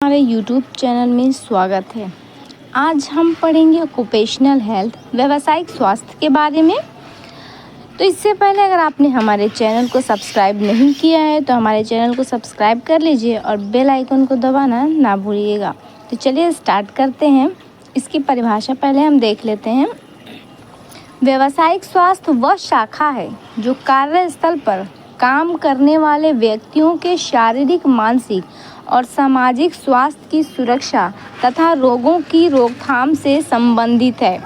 हमारे YouTube channel में स्वागत है। आज हम पढ़ेंगे ऑक्यूपेशनल हेल्थ व्यावसायिक स्वास्थ्य के बारे में। तो इससे पहले अगर आपने हमारे चैनल को सब्सक्राइब नहीं किया है तो हमारे चैनल को सब्सक्राइब कर लीजिए और बेल आइकन को दबाना ना भूलिएगा। तो चलिए स्टार्ट करते हैं। इसकी परिभाषा पहले हम देख लेते हैं। व्यावसायिक स्वास्थ्य वह शाखा है जो कार्यस्थल पर काम करने वाले व्यक्तियों के शारीरिक, मानसिक और सामाजिक स्वास्थ्य की सुरक्षा तथा रोगों की रोकथाम से संबंधित है।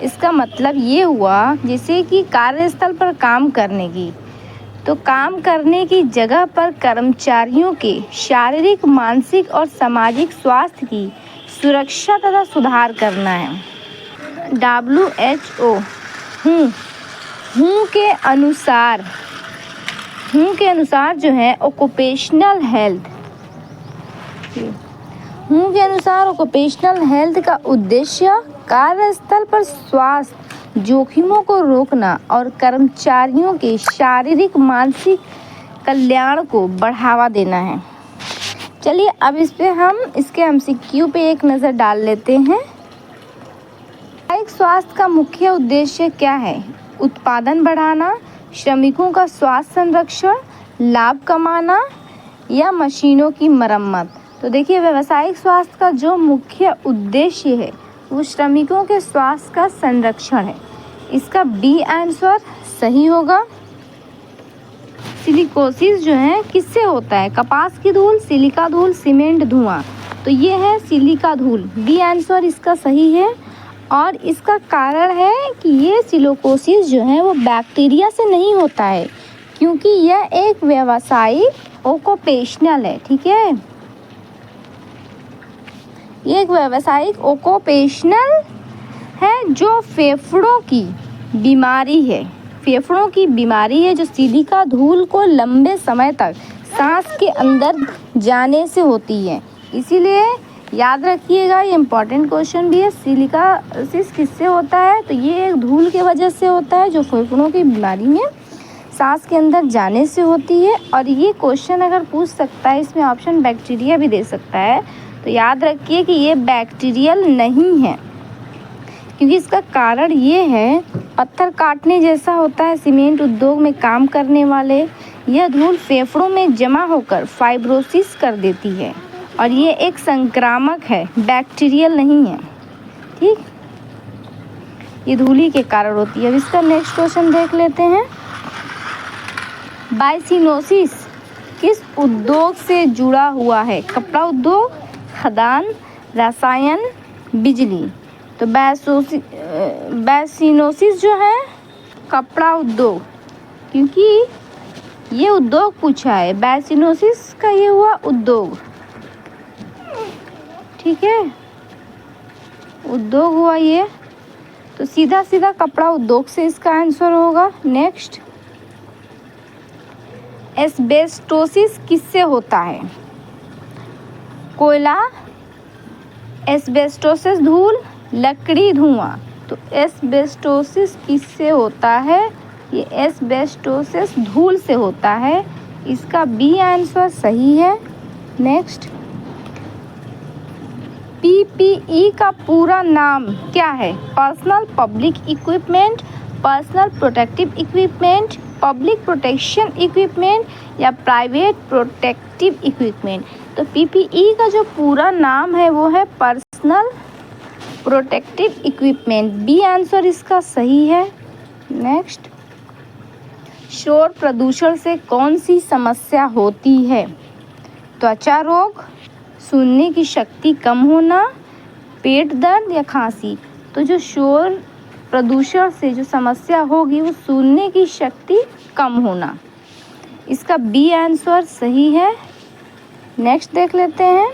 इसका मतलब ये हुआ जैसे कि कार्यस्थल पर काम करने की, तो काम करने की जगह पर कर्मचारियों के शारीरिक, मानसिक और सामाजिक स्वास्थ्य की सुरक्षा तथा सुधार करना है। WHO हू के अनुसार जो है ऑक्यूपेशनल हेल्थ का उद्देश्य कार्यस्थल पर स्वास्थ्य जोखिमों को रोकना और कर्मचारियों के शारीरिक, मानसिक कल्याण को बढ़ावा देना है। चलिए अब इसके MCQ पे एक नज़र डाल लेते हैं। व्यावसायिक स्वास्थ्य का मुख्य उद्देश्य क्या है? उत्पादन बढ़ाना, श्रमिकों का स्वास्थ्य संरक्षण, लाभ कमाना या मशीनों की मरम्मत। तो देखिए, व्यावसायिक स्वास्थ्य का जो मुख्य उद्देश्य है वो श्रमिकों के स्वास्थ्य का संरक्षण है। इसका B आंसर सही होगा। सिलिकोसिस जो है किससे होता है? कपास की धूल, सिलिका धूल, सीमेंट, धुआं। तो ये है सिलिका धूल। B आंसर इसका सही है। और इसका कारण है कि ये सिलिकोसिस जो है वो बैक्टीरिया से नहीं होता है, क्योंकि यह एक व्यावसायिक ऑक्यूपेशनल है। ठीक है, ये एक व्यावसायिक ऑक्यूपेशनल है जो फेफड़ों की बीमारी है जो सिलिका धूल को लंबे समय तक सांस के अंदर जाने से होती है। इसीलिए याद रखिएगा, ये इम्पॉर्टेंट क्वेश्चन भी है। सिलिकोसिस किससे होता है? तो ये एक धूल के वजह से होता है जो फेफड़ों की बीमारी में सांस के अंदर जाने से होती है। और ये क्वेश्चन अगर पूछ सकता है, इसमें ऑप्शन बैक्टीरिया भी दे सकता है, तो याद रखिए कि ये बैक्टीरियल नहीं है, क्योंकि इसका कारण ये है पत्थर काटने जैसा होता है। सीमेंट उद्योग में काम करने वाले यह धूल फेफड़ों में जमा होकर फाइब्रोसिस कर देती है और ये एक संक्रामक है, बैक्टीरियल नहीं है। ठीक, ये धूली के कारण होती है। अब इसका नेक्स्ट क्वेश्चन देख लेते हैं। बाइसिनोसिस किस उद्योग से जुड़ा हुआ है? कपड़ा उद्योग, खदान, रसायन, बिजली। तो बाइसिनोसिस जो है कपड़ा उद्योग, क्योंकि ये उद्योग पूछा है। बाइसिनोसिस का ये हुआ उद्योग। ठीक है, उद्योग हुआ ये, तो सीधा सीधा कपड़ा उद्योग से इसका आंसर होगा। नेक्स्ट, एस्बेस्टोसिस किससे होता है? कोयला, एस्बेस्टोसिस धूल, लकड़ी, धुआं। तो एस्बेस्टोसिस किससे होता है? ये एस्बेस्टोसिस धूल से होता है। इसका B आंसर सही है। नेक्स्ट, PPE का पूरा नाम क्या है? Personnel public equipment, personal protective equipment, public protection equipment या प्राइवेट प्रोटेक्टिव इक्विपमेंट। तो PPE का जो पूरा नाम है वो है personal protective equipment. B answer इसका सही है। नेक्स्ट, शोर प्रदूषण से कौन सी समस्या होती है? त्वचा रोग, सुनने की शक्ति कम होना, पेट दर्द या खांसी। तो जो शोर प्रदूषण से जो समस्या होगी वो सुनने की शक्ति कम होना। इसका B आंसर सही है। नेक्स्ट देख लेते हैं।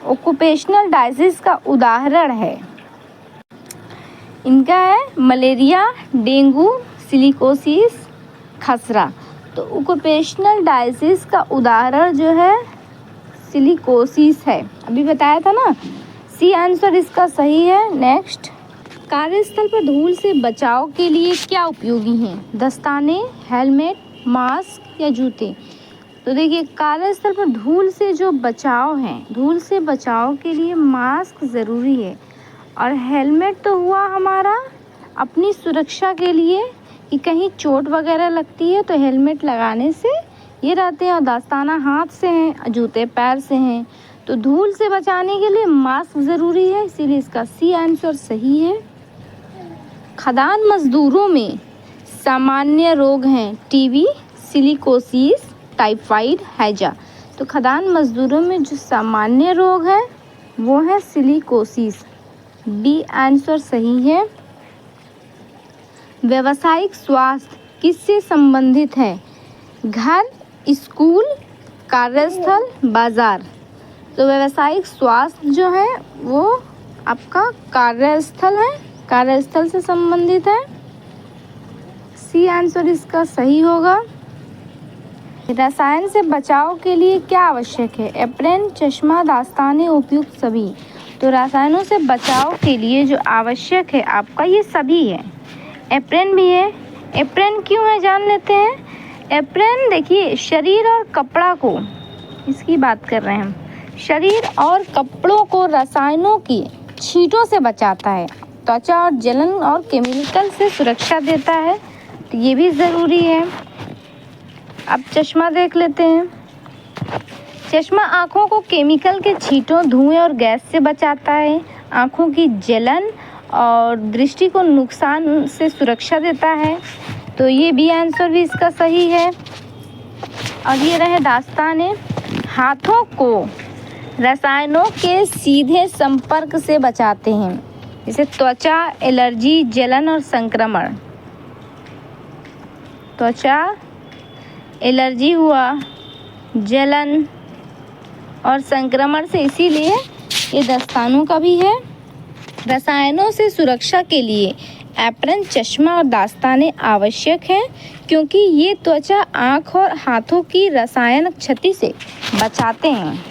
ऑक्यूपेशनल डायजीज का उदाहरण है, इनका है मलेरिया, डेंगू, सिलिकोसिस, खसरा। तो ऑक्यूपेशनल डायजीज का उदाहरण जो है सिलिकोसिस है, अभी बताया था ना। C आंसर इसका सही है। नेक्स्ट, कार्यस्थल पर धूल से बचाव के लिए क्या उपयोगी हैं? दस्ताने, हेलमेट, मास्क या जूते। तो देखिए कार्यस्थल पर धूल से जो बचाव है, धूल से बचाव के लिए मास्क ज़रूरी है। और हेलमेट तो हुआ हमारा अपनी सुरक्षा के लिए कि कहीं चोट वगैरह लगती है तो हेलमेट लगाने से ये रहते हैं। और दस्ताना हाथ से हैं, जूते पैर से हैं, तो धूल से बचाने के लिए मास्क ज़रूरी है, इसीलिए इसका सी आंसर सही है। खदान मजदूरों में सामान्य रोग हैं टीबी, सिलिकोसिस, टाइफाइड, हैजा। तो खदान मजदूरों में जो सामान्य रोग है वो है सिलिकोसिस, डी आंसर सही है। व्यावसायिक स्वास्थ्य किससे संबंधित है? घर, स्कूल, कार्यस्थल, बाजार। तो व्यावसायिक स्वास्थ्य जो है वो आपका कार्यस्थल है, कार्यस्थल से संबंधित है, सी आंसर इसका सही होगा। रसायन से बचाव के लिए क्या आवश्यक है? एप्रेन, चश्मा, दस्ताने, उपयुक्त सभी। तो रसायनों से बचाव के लिए जो आवश्यक है आपका ये सभी है। एप्रेन भी है। एप्रेन क्यों है जान लेते हैं। एप्रेन देखिए शरीर और कपड़ा को, इसकी बात कर रहे हैं हम, शरीर और कपड़ों को रसायनों की छींटों से बचाता है, त्वचा और जलन और केमिकल से सुरक्षा देता है, तो ये भी ज़रूरी है। अब चश्मा देख लेते हैं। चश्मा आँखों को केमिकल के छींटों, धुएं और गैस से बचाता है, आँखों की जलन और दृष्टि को नुकसान से सुरक्षा देता है, तो ये बी आंसर भी इसका सही है। और ये रहे दस्ताने, हाथों को रसायनों के सीधे संपर्क से बचाते हैं, जैसे त्वचा, एलर्जी, जलन और संक्रमण। त्वचा, एलर्जी हुआ, जलन और संक्रमण से, इसीलिए ये दस्तानों का भी है। रसायनों से सुरक्षा के लिए एप्रन, चश्मा और दस्ताने आवश्यक हैं क्योंकि ये त्वचा, आँख और हाथों की रसायन क्षति से बचाते हैं।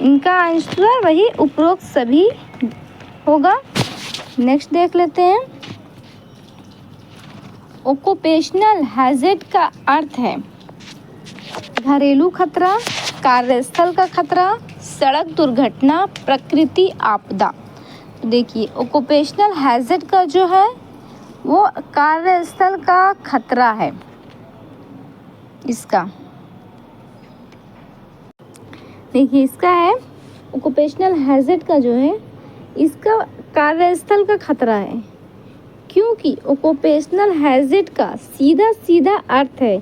इनका आंसर वही उपरोक्त सभी होगा। नेक्स्ट देख लेते हैं। ऑक्यूपेशनल हैजर्ड का अर्थ है घरेलू खतरा, कार्यस्थल का खतरा, सड़क दुर्घटना, प्रकृति आपदा। देखिए ऑक्यूपेशनल हैजर्ड का जो है वो कार्यस्थल का खतरा है। इसका देखिए इसका है ऑक्यूपेशनल हैजर्ड का जो है इसका कार्यस्थल का खतरा है, क्योंकि ऑक्यूपेशनल हैजर्ड का सीधा सीधा अर्थ है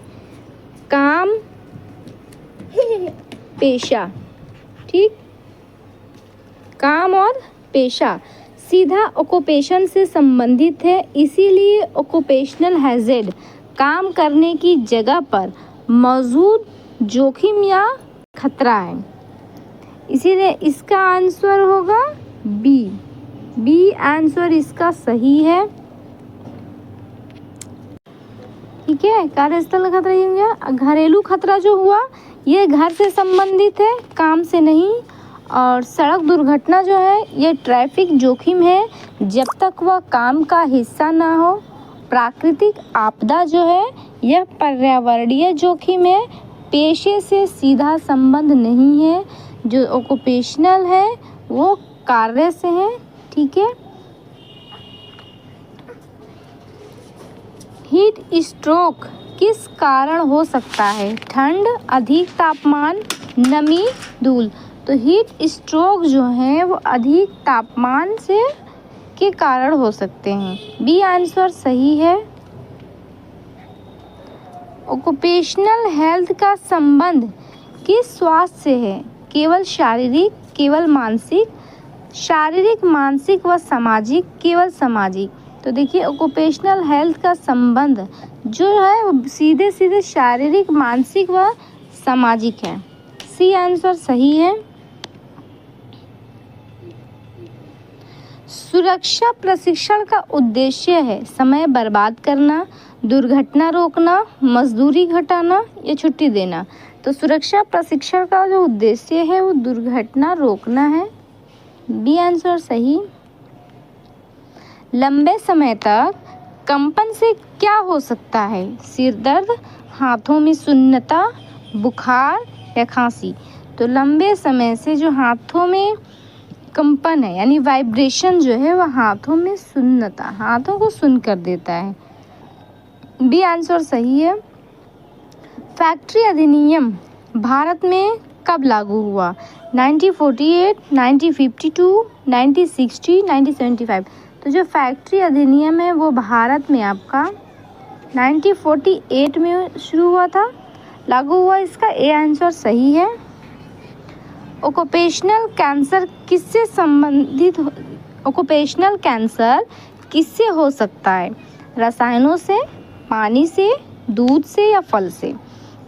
काम, पेशा। ठीक, काम और पेशा सीधा ऑक्यूपेशन से संबंधित है, इसीलिए ऑक्यूपेशनल हैजर्ड काम करने की जगह पर मौजूद जोखिम या खतरा है, इसीलिए इसका आंसर होगा बी। बी आंसर इसका सही है। ठीक है, कार्यस्थल का खतरा ये हो गया। घरेलू खतरा जो हुआ ये घर से संबंधित है, काम से नहीं। और सड़क दुर्घटना जो है ये ट्रैफिक जोखिम है जब तक वह काम का हिस्सा ना हो। प्राकृतिक आपदा जो है यह पर्यावरणीय जोखिम है, पेशे से सीधा संबंध नहीं है। जो ऑक्यूपेशनल है वो कार्य से है। ठीक है, हीट स्ट्रोक किस कारण हो सकता है? ठंड, अधिक तापमान, नमी, धूल। तो हीट स्ट्रोक जो है वो अधिक तापमान से के कारण हो सकते हैं। बी आंसर सही है। ऑक्यूपेशनल हेल्थ का संबंध किस स्वास्थ्य से है? केवल शारीरिक, केवल मानसिक, शारीरिक, मानसिक व सामाजिक, केवल सामाजिक। तो देखिए ऑक्यूपेशनल हेल्थ का संबंध जो है वो सीधे सीधे शारीरिक, मानसिक व सामाजिक है। सी आंसर सही है। सुरक्षा प्रशिक्षण का उद्देश्य है समय बर्बाद करना, दुर्घटना रोकना, मजदूरी घटाना या छुट्टी देना। तो सुरक्षा प्रशिक्षण का जो उद्देश्य है वो दुर्घटना रोकना है। बी आंसर सही। लंबे समय तक कंपन से क्या हो सकता है? सिर दर्द, हाथों में सुन्नता, बुखार या खांसी। तो लंबे समय से जो हाथों में कंपन है यानी वाइब्रेशन जो है वह हाथों में सुन्नता, हाथों को सुन्न कर देता है। बी आंसर सही है। फैक्ट्री अधिनियम भारत में कब लागू हुआ? 1948, 1952, 1960, 1975। तो जो फैक्ट्री अधिनियम है वो भारत में आपका 1948 में शुरू हुआ था, लागू हुआ। इसका ए आंसर सही है। ऑक्यूपेशनल कैंसर किससे संबंधित ऑक्यूपेशनल कैंसर किससे हो सकता है? रसायनों से, पानी से, दूध से या फल से?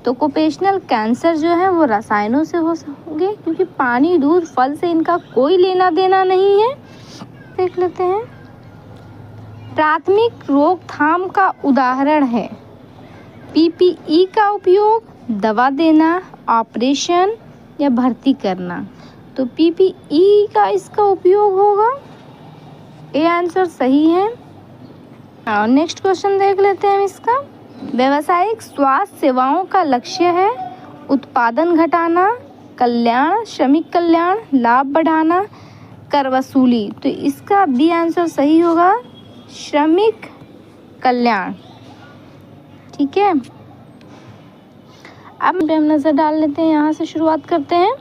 तो ऑक्यूपेशनल कैंसर जो है वो रसायनों से हो सकेंगे, क्योंकि पानी, दूध, फल से इनका कोई लेना देना नहीं है। देख लेते हैं। प्राथमिक रोकथाम का उदाहरण है पीपीई का उपयोग, दवा देना, ऑपरेशन या भर्ती करना। तो पीपीई का इसका उपयोग होगा। ए आंसर सही है। और नेक्स्ट क्वेश्चन देख लेते हैं हम इसका। व्यावसायिक स्वास्थ्य सेवाओं का लक्ष्य है उत्पादन घटाना, कल्याण, श्रमिक कल्याण, लाभ बढ़ाना, कर वसूली। तो इसका बी आंसर सही होगा, श्रमिक कल्याण। ठीक है, अब हम नज़र डाल लेते हैं। यहाँ से शुरुआत करते हैं।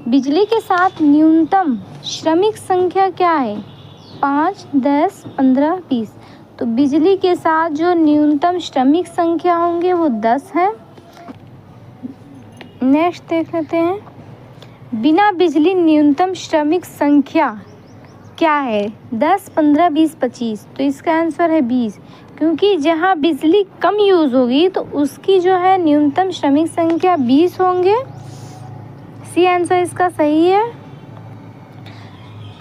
बिजली के साथ न्यूनतम श्रमिक संख्या क्या है? 5, 10, 15, 20। तो बिजली के साथ जो न्यूनतम श्रमिक संख्या होंगे वो 10 है। नेक्स्ट देख लेते हैं। बिना बिजली न्यूनतम श्रमिक संख्या क्या है? 10, 15, 20, 25। तो इसका आंसर है 20, क्योंकि जहाँ बिजली कम यूज़ होगी तो उसकी जो है न्यूनतम श्रमिक संख्या 20 होंगे। सी आंसर इसका सही है।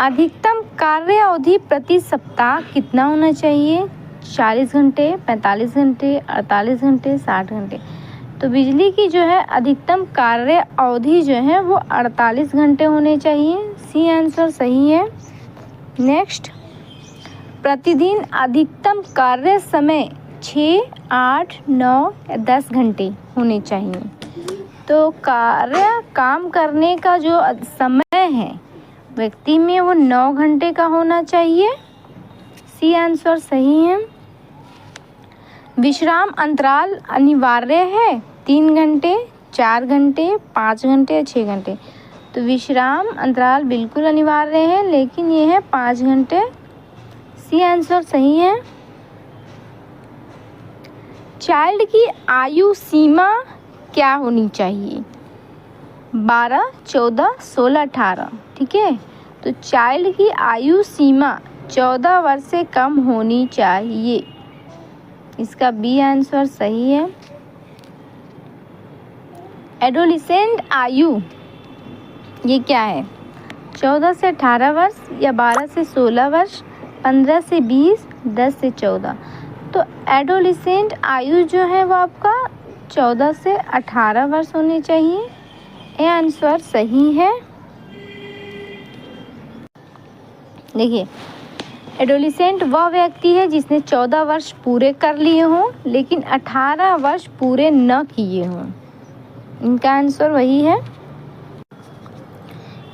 अधिकतम कार्य अवधि प्रति सप्ताह कितना होना चाहिए? 40 घंटे, 45 घंटे, 48 घंटे, 60 घंटे। तो बिजली की जो है अधिकतम कार्य अवधि जो है वो 48 घंटे होने चाहिए। सी आंसर सही है। नेक्स्ट, प्रतिदिन अधिकतम कार्य समय 6, 8, 9 या 10 घंटे होने चाहिए। तो काम करने का जो समय है व्यक्ति में वो 9 घंटे का होना चाहिए। सी आंसर सही है। विश्राम अंतराल अनिवार्य है? 3 घंटे, 4 घंटे, 5 घंटे या 6 घंटे? तो विश्राम अंतराल बिल्कुल अनिवार्य है, लेकिन ये है 5 घंटे। सी आंसर सही है। चाइल्ड की आयु सीमा क्या होनी चाहिए? 12, 14, 16, 18। ठीक है, तो चाइल्ड की आयु सीमा 14 वर्ष से कम होनी चाहिए। इसका बी आंसर सही है। एडोलिसेंट आयु ये क्या है? 14 से 18 वर्ष या 12 से 16 वर्ष, 15 से 20, 10 से 14। तो एडोलिसेंट आयु जो है वो आपका 14 से 18 वर्ष होनी चाहिए। ये आंसर सही है। देखिए, एडोलिसेंट वह व्यक्ति है जिसने 14 वर्ष पूरे कर लिए हों लेकिन 18 वर्ष पूरे न किए हों। इनका आंसर वही है,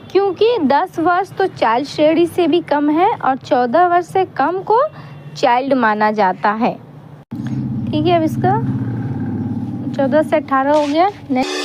क्योंकि 10 वर्ष तो चाइल्ड श्रेणी से भी कम है और 14 वर्ष से कम को चाइल्ड माना जाता है। ठीक है, अब इसका 14 से 18 हो गया। नेक्स्ट